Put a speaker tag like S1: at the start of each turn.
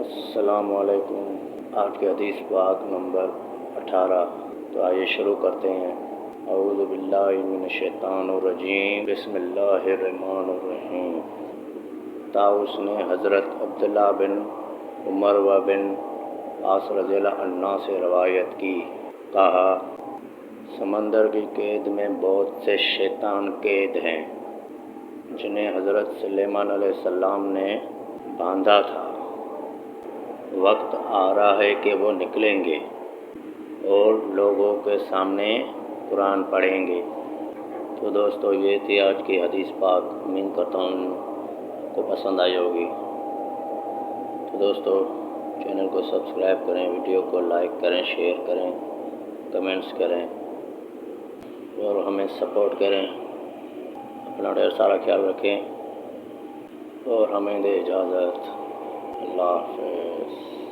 S1: السلام علیکم۔ آج کی حدیث پاک نمبر 18۔ تو آئیے شروع کرتے ہیں۔ اعوذ باللہ من الشیطان الرجیم، بسم اللہ الرحمن الرحیم۔ طاؤس نے حضرت عبداللہ بن عمر و بن عاص رضی اللہ عنہ سے روایت کی، کہا سمندر کی قید میں بہت سے شیطان قید ہیں جنہیں حضرت سلیمان علیہ السلام نے باندھا تھا۔ وقت آ رہا ہے کہ وہ نکلیں گے اور لوگوں کے سامنے قرآن پڑھیں گے۔ تو دوستو یہ تھی آج کی حدیث پاک، امید کرتا ہوں کو پسند آئی ہوگی۔ تو دوستو چینل کو سبسکرائب کریں، ویڈیو کو لائک کریں، شیئر کریں، کمنٹس کریں اور ہمیں سپورٹ کریں۔ اپنا ڈھیر سارا خیال رکھیں اور ہمیں دے اجازت۔ اللہ حافظ۔